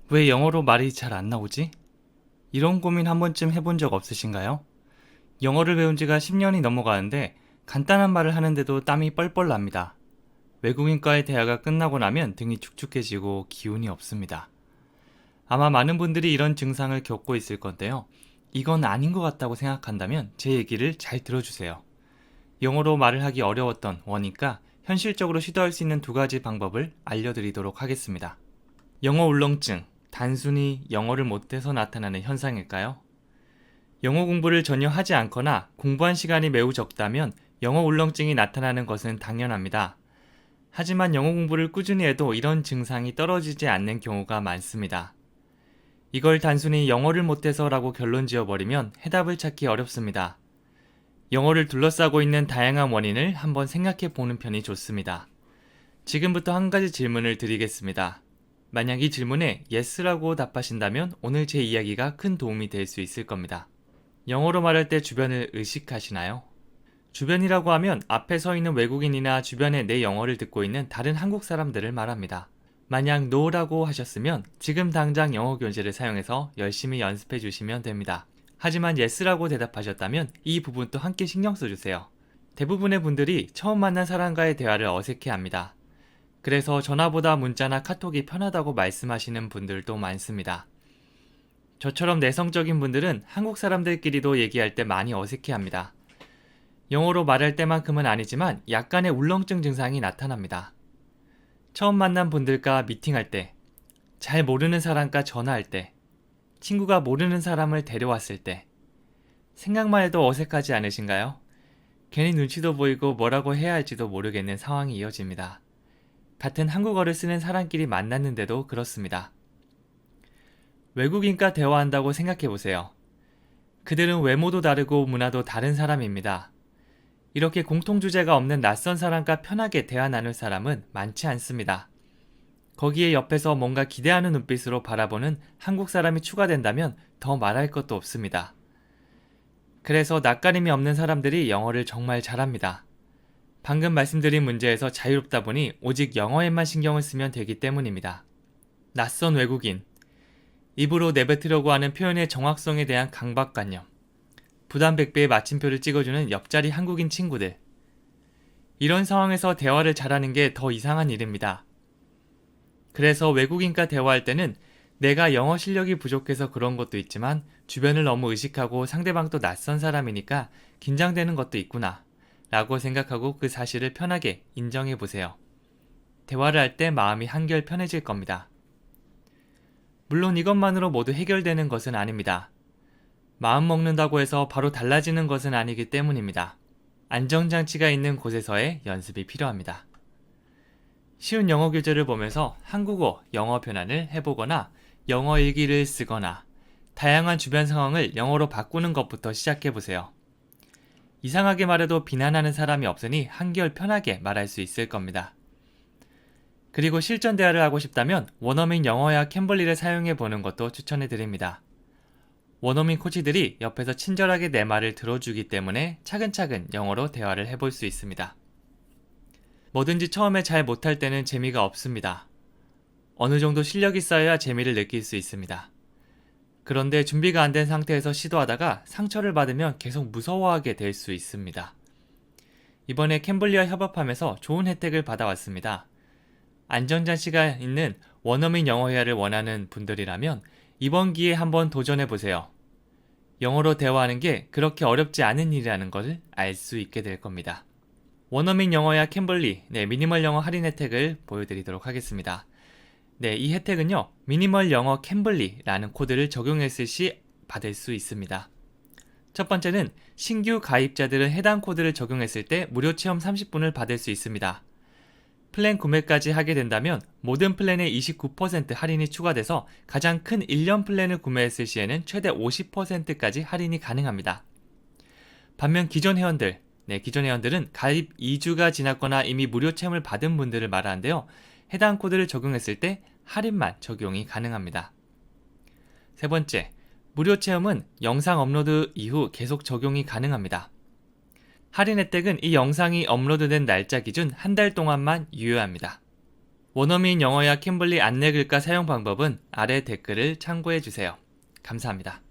왜 영어로 말이 잘 안 나오지? 이런 고민 한 번쯤 해본 적 없으신가요? 영어를 배운 지가 10년이 넘어가는데 간단한 말을 하는데도 땀이 뻘뻘 납니다. 외국인과의 대화가 끝나고 나면 등이 축축해지고 기운이 없습니다. 아마 많은 분들이 이런 증상을 겪고 있을 건데요. 이건 아닌 것 같다고 생각한다면 제 얘기를 잘 들어주세요. 영어로 말을 하기 어려웠던 원인과 현실적으로 시도할 수 있는 두 가지 방법을 알려드리도록 하겠습니다. 영어 울렁증, 단순히 영어를 못해서 나타나는 현상일까요? 영어 공부를 전혀 하지 않거나 공부한 시간이 매우 적다면 영어 울렁증이 나타나는 것은 당연합니다. 하지만 영어 공부를 꾸준히 해도 이런 증상이 떨어지지 않는 경우가 많습니다. 이걸 단순히 영어를 못해서라고 결론 지어버리면 해답을 찾기 어렵습니다. 영어를 둘러싸고 있는 다양한 원인을 한번 생각해 보는 편이 좋습니다. 지금부터 한 가지 질문을 드리겠습니다. 만약 이 질문에 yes라고 답하신다면 오늘 제 이야기가 큰 도움이 될 수 있을 겁니다. 영어로 말할 때 주변을 의식하시나요? 주변이라고 하면 앞에 서 있는 외국인이나 주변에 내 영어를 듣고 있는 다른 한국 사람들을 말합니다. 만약 no라고 하셨으면 지금 당장 영어 교재를 사용해서 열심히 연습해 주시면 됩니다. 하지만 yes라고 대답하셨다면 이 부분도 함께 신경 써주세요. 대부분의 분들이 처음 만난 사람과의 대화를 어색해합니다. 그래서 전화보다 문자나 카톡이 편하다고 말씀하시는 분들도 많습니다. 저처럼 내성적인 분들은 한국 사람들끼리도 얘기할 때 많이 어색해합니다. 영어로 말할 때만큼은 아니지만 약간의 울렁증 증상이 나타납니다. 처음 만난 분들과 미팅할 때, 잘 모르는 사람과 전화할 때, 친구가 모르는 사람을 데려왔을 때, 생각만 해도 어색하지 않으신가요? 괜히 눈치도 보이고 뭐라고 해야 할지도 모르겠는 상황이 이어집니다. 같은 한국어를 쓰는 사람끼리 만났는데도 그렇습니다. 외국인과 대화한다고 생각해보세요. 그들은 외모도 다르고 문화도 다른 사람입니다. 이렇게 공통주제가 없는 낯선 사람과 편하게 대화 나눌 사람은 많지 않습니다. 거기에 옆에서 뭔가 기대하는 눈빛으로 바라보는 한국 사람이 추가된다면 더 말할 것도 없습니다. 그래서 낯가림이 없는 사람들이 영어를 정말 잘합니다. 방금 말씀드린 문제에서 자유롭다 보니 오직 영어에만 신경을 쓰면 되기 때문입니다. 낯선 외국인, 입으로 내뱉으려고 하는 표현의 정확성에 대한 강박관념, 부담 100배의 마침표를 찍어주는 옆자리 한국인 친구들. 이런 상황에서 대화를 잘하는 게 더 이상한 일입니다. 그래서 외국인과 대화할 때는 내가 영어 실력이 부족해서 그런 것도 있지만 주변을 너무 의식하고 상대방도 낯선 사람이니까 긴장되는 것도 있구나 라고 생각하고 그 사실을 편하게 인정해 보세요. 대화를 할 때 마음이 한결 편해질 겁니다. 물론 이것만으로 모두 해결되는 것은 아닙니다. 마음 먹는다고 해서 바로 달라지는 것은 아니기 때문입니다. 안정장치가 있는 곳에서의 연습이 필요합니다. 쉬운 영어 교재를 보면서 한국어, 영어 변환을 해보거나 영어 일기를 쓰거나 다양한 주변 상황을 영어로 바꾸는 것부터 시작해보세요. 이상하게 말해도 비난하는 사람이 없으니 한결 편하게 말할 수 있을 겁니다. 그리고 실전 대화를 하고 싶다면 원어민 영어야 캠블리를 사용해 보는 것도 추천해 드립니다. 원어민 코치들이 옆에서 친절하게 내 말을 들어주기 때문에 차근차근 영어로 대화를 해볼 수 있습니다. 뭐든지 처음에 잘 못할 때는 재미가 없습니다. 어느 정도 실력이 쌓여야 재미를 느낄 수 있습니다. 그런데 준비가 안 된 상태에서 시도하다가 상처를 받으면 계속 무서워하게 될 수 있습니다. 이번에 캠블리와 협업하면서 좋은 혜택을 받아왔습니다. 안정장치가 있는 원어민 영어회화를 원하는 분들이라면 이번 기회에 한번 도전해보세요. 영어로 대화하는 게 그렇게 어렵지 않은 일이라는 것을 알 수 있게 될 겁니다. 원어민 영어야 캠블리, 미니멀 영어 할인 혜택을 보여드리도록 하겠습니다. 이 혜택은요, 미니멀 영어 캠블리라는 코드를 적용했을 시 받을 수 있습니다. 첫 번째는 신규 가입자들은 해당 코드를 적용했을 때 무료 체험 30분을 받을 수 있습니다. 플랜 구매까지 하게 된다면 모든 플랜에 29% 할인이 추가돼서 가장 큰 1년 플랜을 구매했을 시에는 최대 50%까지 할인이 가능합니다. 반면 기존 회원들은 가입 2주가 지났거나 이미 무료 체험을 받은 분들을 말하는데요. 해당 코드를 적용했을 때 할인만 적용이 가능합니다. 세 번째, 무료 체험은 영상 업로드 이후 계속 적용이 가능합니다. 할인 혜택은 이 영상이 업로드된 날짜 기준 한 달 동안만 유효합니다. 원어민 영어야 캠블리 안내 글과 사용 방법은 아래 댓글을 참고해 주세요. 감사합니다.